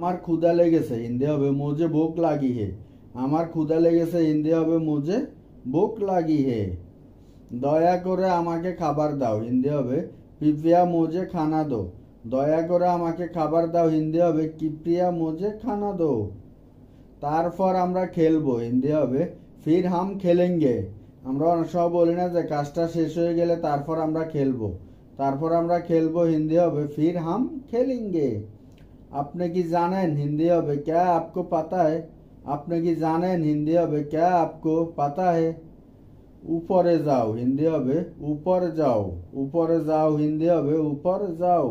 আমার ক্ষুধা লেগেছে হিন্দি হবে মুঝে ভোক লাগি হে। আমার ক্ষুধা লেগেছে হিন্দি হবে মুঝে ভোক লাগি হে। দয়া করে আমাকে খাবার দাও হিন্দি হবে কৃপয়া মুঝে খানা দো। দয়া করে আমাকে খাবার দাও হিন্দি হবে কৃপয়া মুঝে খানা দো। তারপর আমরা খেলবো হিন্দি হবে ফির হাম খেলেঙ্গে। আমরা অনেক সময় বলি না যে কাজটা শেষ হয়ে গেলে তারপর আমরা খেলবো। তারপর আমরা খেলবো হিন্দি হবে ফির হাম খেলেঙ্গে। আপনি কি জানেন হিন্দি হবে ক্যা আপকো পাতা है। আপনি কি জানেন হিন্দি হবে ক্যা আপকো পাতা है। উপরে যাও হিন্দি হবে উপর যাও। উপরে যাও হিন্দি হবে উপর যাও।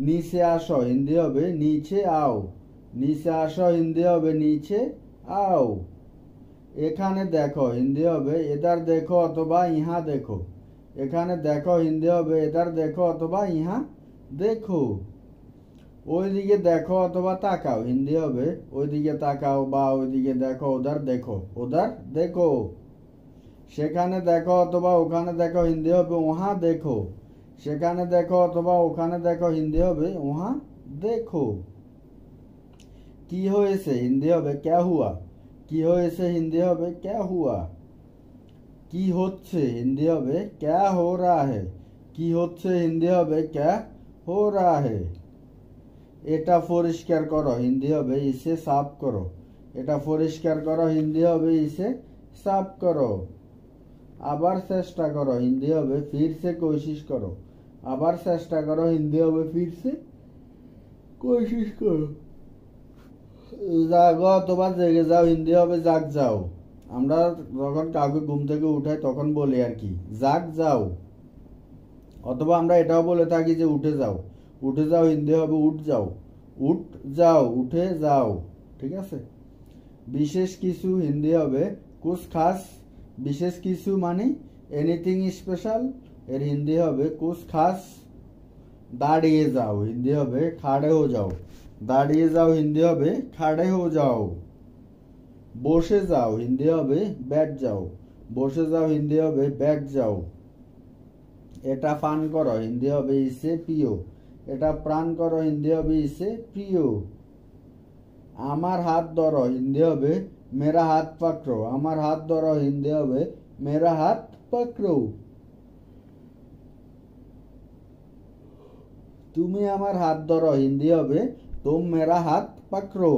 নিচে আসো হিন্দি হবে নিচে आओ। নিচে আসো হিন্দি হবে নিচে आओ। এখানে দেখো হিন্দি হবে इधर देखो অথবা यहाँ देखो। এখানে দেখো হিন্দি হবে इधर देखो অথবা यहाँ देखो। ওইদিকে দেখো অথবা তাকাও হিন্দি হবে ওইদিকে তাকাও বা ওইদিকে দেখো উধার দেখো উধার দেখো। সেখানে দেখো অথবা ওখানে দেখো হিন্দি হবে ওহা দেখো। সেখানে দেখো অথবা ওখানে দেখো হিন্দি হবে ওহা দেখো। কি হয়েছে হিন্দি হবে ক্যা হুয়া। কি হয়েছে হিন্দি হবে ক্যা হুয়া। কি হচ্ছে হিন্দি হবে ক্যা হো রা হে। কি হচ্ছে হিন্দি হবে ক্যা হো রা হে। এটা পরিষ্কার করো হিন্দি হবে ইসে সাফ করো। এটা পরিষ্কার করো হিন্দি হবে ইসে সাফ করো। আবার চেষ্টা করো হিন্দি হবে ফির সে কোশিশ করো। আবার চেষ্টা করো হিন্দি হবে ফির সে কোশিশ করো। জাগো অথবা জেগে যাও হিন্দি হবে জাগ যাও। আমরা যখন কাউকে ঘুম থেকে উঠাই তখন বলি আর কি জাগ যাও। অথবা আমরা এটাও বলে থাকি যে উঠে যাও। উঠে যাও হিন্দি হবে উঠ যাও। উঠ যাও উঠে যাও। ঠিক আছে। বিশেষ কিছু হিন্দি হবে কুছ খাস। বিশেষ কিছু মানে এনিথিং স্পেশাল। এর হিন্দি হবে কুছ খাস। দাঁড়িয়ে যাও হিন্দি হবে খাড়ে হো যাও। দাঁড়িয়ে যাও হিন্দি হবে খাড়ে হো যাও। বসে যাও হিন্দি হবে बैठ যাও। বসে যাও হিন্দি হবে बैठ যাও। এটা পান করো হিন্দি হবে ইসে পিও। এটা প্রাণ করো হিন্দি হবে ইসে প্রিয়। আমার হাত ধরো হিন্দি হবে मेरा हाथ पकड़ो। আমার হাত ধরো হিন্দি হবে मेरा हाथ पकड़ो। তুমি আমার হাত ধরো হিন্দি হবে तुम मेरा हाथ पकड़ो।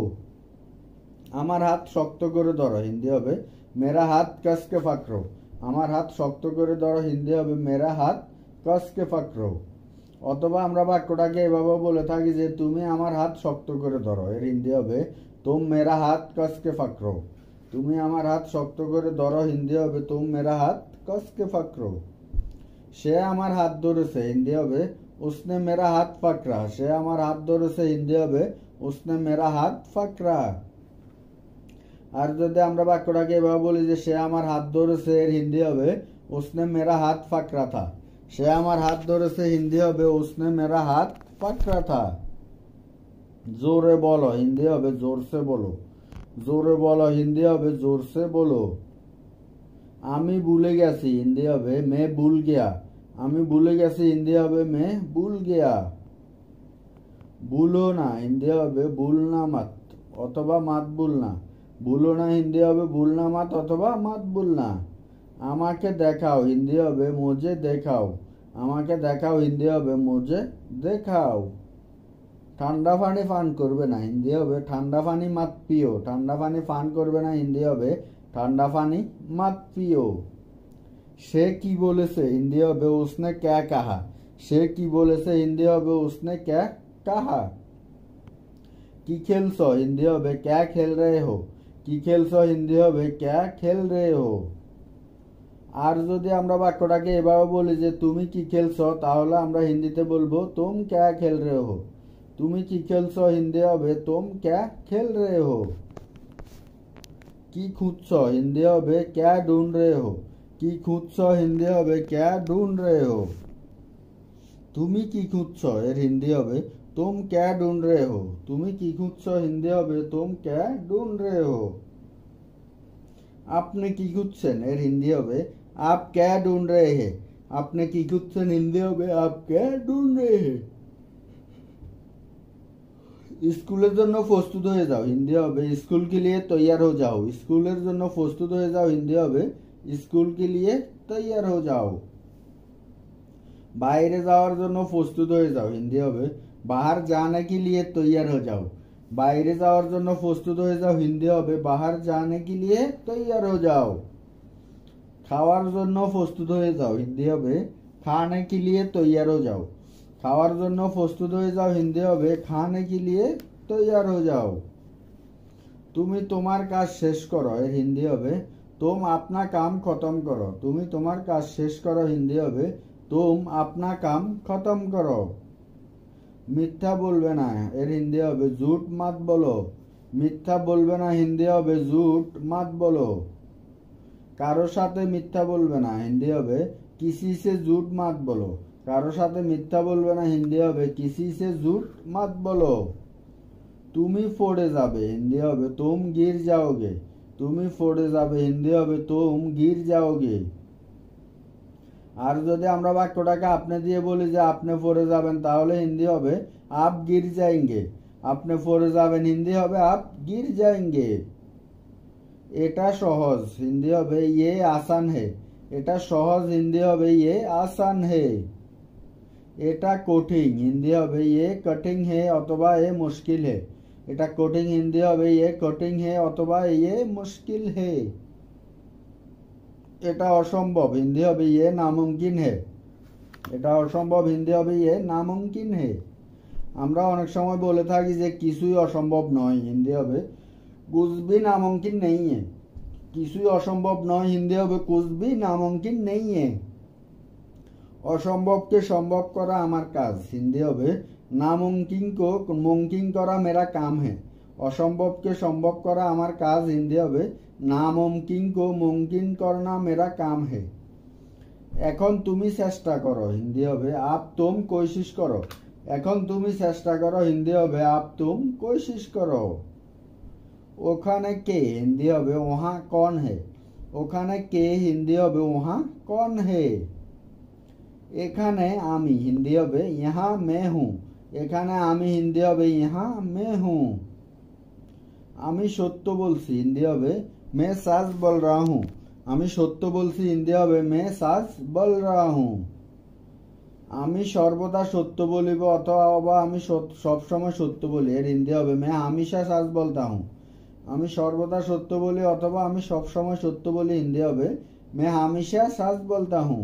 আমার হাত শক্ত করে ধরো হিন্দি হবে मेरा हाथ कस के पकड़ो। আমার হাত শক্ত করে ধরো হিন্দি হবে मेरा हाथ कस के पकड़ो। অথবা আমরা বাক্যটাকে এভাবে বলে থাকি যে তুমি আমার হাত শক্ত করে ধরো। এর হিন্দি হবে तुम मेरा हाथ कस के पकड़ो। তুমি আমার হাত শক্ত করে ধরো হিন্দি হবে तुम मेरा हाथ कस के पकड़ो। সে আমার হাত ধরেছে হিন্দি হবে उसने मेरा हाथ पकड़ा। সে আমার হাত ধরেছে হিন্দি হবে उसने मेरा हाथ पकड़ा। আর যদি আমরা বাক্যটাকে এভাবে বলি যে সে আমার হাত ধরেছে এর হিন্দি হবে उसने मेरा हाथ पकड़ा था। সে আমার হাত ধরেছে হিন্দি হবে उसने मेरा हाथ पकड़ा था। জোরে বলো হিন্দি হবে জোরসে বলো। জোরে বলো হিন্দি হবে জোরসে বলো। আমি ভুলে গেছি হিন্দি হবে मैं भूल गया। আমি ভুলে গেছি হিন্দি হবে मैं भूल गया। ভুলো না হিন্দি হবে ভুলনা মত অথবা মত ভুলনা। ভুলো না হিন্দি হবে ভুলনা মত অথবা মত ভুলনা। আমাকে দেখাও হিন্দি হবে মুঝে দেখাও। আমাকে দেখাও হিন্দি হবে মুঝে দেখাও। ঠান্ডা পানি পান করবে না হিন্দি হবে ঠান্ডা পানি মত পিও। ঠান্ডা পানি পান করবে না হিন্দি হবে ঠান্ডা পানি মত পিও। সে কি বলেছে হিন্দি হবে उसने क्या कहा। সে কি বলেছে হিন্দি হবে उसने क्या कहा। কি খেলছো হিন্দি হবে क्या खेल रहे हो। কি খেলছো হিন্দি হবে क्या खेल रहे हो। আর যদি আমরা বাক্যটাকে এভাবে বলি যে তুমি কি খেলছো তাহলে আমরা হিন্দিতে বলবো तुम क्या खेल रहे हो। তুমি কি খেলছো হিন্দি হবে तुम क्या खेल रहे हो। কি খুঁজছো হিন্দি হবে क्या ढूंढ रहे हो। কি খুঁজছো হিন্দি হবে क्या ढूंढ रहे हो। তুমি কি খুঁজছো এর হিন্দি হবে तुम क्या ढूंढ रहे हो। তুমি কি খুঁজছো হিন্দি হবে तुम क्या ढूंढ रहे हो। আপনি কি খুঁজছেন এর হিন্দি হবে आप क्या ढूंढ रहे हैं। আপনি কি খুঁজছেন হিন্দি হবে आप क्या ढूंढ रहे हैं। স্কুলের জন্য প্রস্তুত হয়ে যাও, হিন্দি হবে স্কুল কে লিয়ে তৈয়ার হয়ে যাও। স্কুলের জন্য প্রস্তুত হয়ে যাও, হিন্দি হবে স্কুল কে লিয়ে তৈয়ার হয়ে যাও। বাইরে যাওয়ার জন্য প্রস্তুত হয়ে যাও, হিন্দি হবে বাহার जाने के लिए तैयार हो जाओ। বাইরে যাওয়ার জন্য প্রস্তুত হয়ে যাও, হিন্দি হবে বাহার जाने के लिए तैयार हो जाओ। খাওয়ার জন্য প্রস্তুত হয়ে যাও, হিন্দি হবে खाने के लिए तैयार हो जाओ। খাওয়ার জন্য প্রস্তুত হয়ে যাও, হিন্দি হবে खाने के लिए तैयार हो जाओ। তুমি তোমার কাজ শেষ করো, এর হিন্দি হবে तुम अपना काम खत्म करो। তুমি তোমার কাজ শেষ করো, হিন্দি হবে तुम अपना काम खत्म करो। মিথ্যা বলবে না, এর হিন্দি হবে झूठ मत बोलो। মিথ্যা বলবে না, হিন্দি হবে झूठ मत बोलो। কারো সাথে মিথ্যা বলবে না, হিন্দি হবে किसी से झूठ मत बोलो। কারো সাথে মিথ্যা বলবে না, হিন্দি হবে किसी से झूठ मत बोलो। তুমি পড়ে যাবে, হিন্দি হবে तुम गिर जाओगे। তুমি পড়ে যাবে, হিন্দি হবে तुम गिर जाओगे। আর যদি আমরা বাক্যটাকে আপনি দিয়ে বলি যে আপনি পড়ে যাবেন, তাহলে হিন্দি হবে आप गिर जाएंगे। আপনি পড়ে যাবেন, হিন্দি হবে आप गिर जाएंगे। এটা সহজ, হিন্দি হবে ये आसान है। এটা সহজ, হিন্দি হবে ये आसान है। এটা কঠিন, হিন্দি হবে ये कठिन है অথবা ये मुश्किल है। এটা কঠিন, হিন্দি হবে ये कठिन है অথবা ये मुश्किल है। এটা অসম্ভব, হিন্দি হবে ये नामुमकिन है। এটা অসম্ভব, হিন্দি হবে ये नामुमकिन है। আমরা অনেক সময় বলে থাকি যে কিছুই অসম্ভব নয়, হিন্দি হবে कुछ भी नामुमकिन नहीं है। কিছুই অসম্ভব নয়, হিন্দি হবে कुछ भी नामुमकिन नहीं है। অসম্ভবকে সম্ভব করা আমার কাজ, হিন্দি হবে नामुमकिन को मुमकिन करा मेरा काम है। অসম্ভবকে সম্ভব করা আমার কাজ, হিন্দি হবে नामुमकिन को मुमकिन करना मेरा काम है। এখন তুমি চেষ্টা করো, হিন্দি হবে आप तुम कोशिश करो। এখন তুমি চেষ্টা করো, হিন্দি হবে आप तुम कोशिश करो। ওখানে কে, হিন্দি হবে वहाँ कौन है। ওখানে কে, হিন্দি হবে वहाँ कौन है। এখানে আমি, হিন্দি হবে यहाँ मैं हूँ। এখানে আমি, হিন্দি হবে यहाँ मैं हूँ। আমি সত্য বলছি, হিন্দি হবে मैं सच बोल रहा हूँ। আমি সত্য বলছি, হিন্দি হবে मैं सच बोल रहा हूँ। আমি সর্বদা সত্য বলিব অথবা আমি সবসময় সত্য বলি, এর হিন্দি হবে मैं हमेशा सच बोलता हूँ। আমি সর্বদা সত্য বলি অথবা আমি সবসময় সত্য বলি, হিন্দি হবে मैं हमेशा सच बोलता हूँ।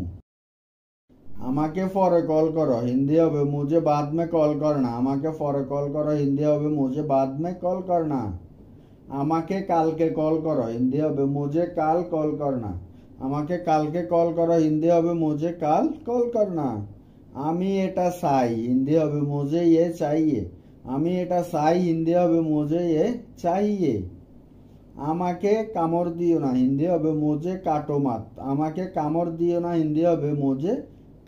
আমাকে পরে কল করো, হিন্দি হবে मुझे बाद में कॉल करना। আমাকে পরে কল করো, হিন্দি হবে मुझे बाद में कॉल करना। আমাকে কালকে কল করো, হিন্দি হবে मुझे কাল কল करना। আমাকে কালকে কল করো, হিন্দি হবে मुझे কাল কল करना। আমি এটা চাই, হিন্দি হবে मुझे ये चाहिए। আমি এটা চাই, হিন্দি হবে मुझे ये चाहिए। আমাকে কামড় দিও না, হিন্দি হবে मुझे काटो मत। আমাকে কামড় দিও না, হিন্দি হবে मुझे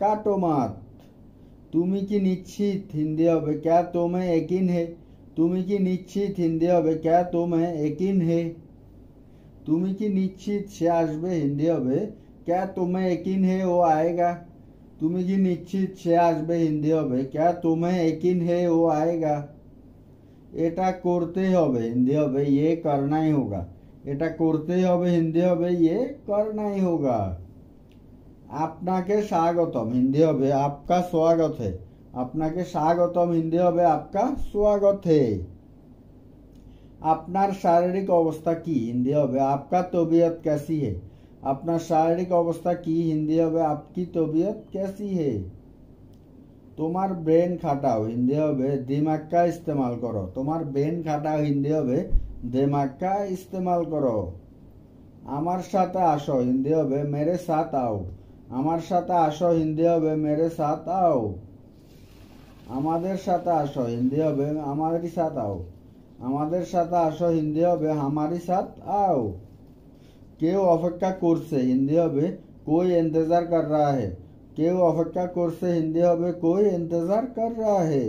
काटो मत। তুমি কি নিশ্চিত, হিন্দি হবে क्या तुम्हें यकीन है। তুমি কি নিশ্চিত, হিন্দি হবে क्या तुम्हें यकीन है। তুমি কি নিশ্চিত সে আসবে, হিন্দি হবে क्या तुम्हें यकीन है वो आएगा। তুমি কি নিশ্চিত সে আসবে, হিন্দি হবে क्या तुम्हें यकीन है वो आएगा। এটা করতে হবে, হিন্দি হবে ये करना ही होगा। এটা করতেই হবে, হিন্দি হবে ये करना ही होगा। আপনাকে স্বাগতম, হিন্দি হবে आपका स्वागत है। আপনাকে স্বাগতম, হিন্দি হবে आपका स्वागत है। আপনার শারীরিক অবস্থা কি, হিন্দি হবে आपका तबीयत कैसी है। আপনার শারীরিক অবস্থা কি, হিন্দি হবে आपकी तबीयत कैसी है। তোমার ব্রেন খাটাও, হিন্দি হবে दिमाग का इस्तेमाल करो। তোমার ব্রেন খাটাও, হিন্দি হবে दिमाग का इस्तेमाल करो। আমার সাথে আসো, হিন্দি হবে मेरे साथ आओ। আমার সাথে আসো, হিন্দি হবে मेरे साथ आओ। আমাদের সাথে আসো, হিন্দি হবে हमारे साथ आओ। আমাদের সাথে আসো, হিন্দি হবে हमारे साथ आओ। কেউ অপেক্ষা করছে, হিন্দি হবে कोई इंतजार कर रहा है। কেউ অপেক্ষা করছে, হিন্দি হবে कोई इंतजार कर रहा है।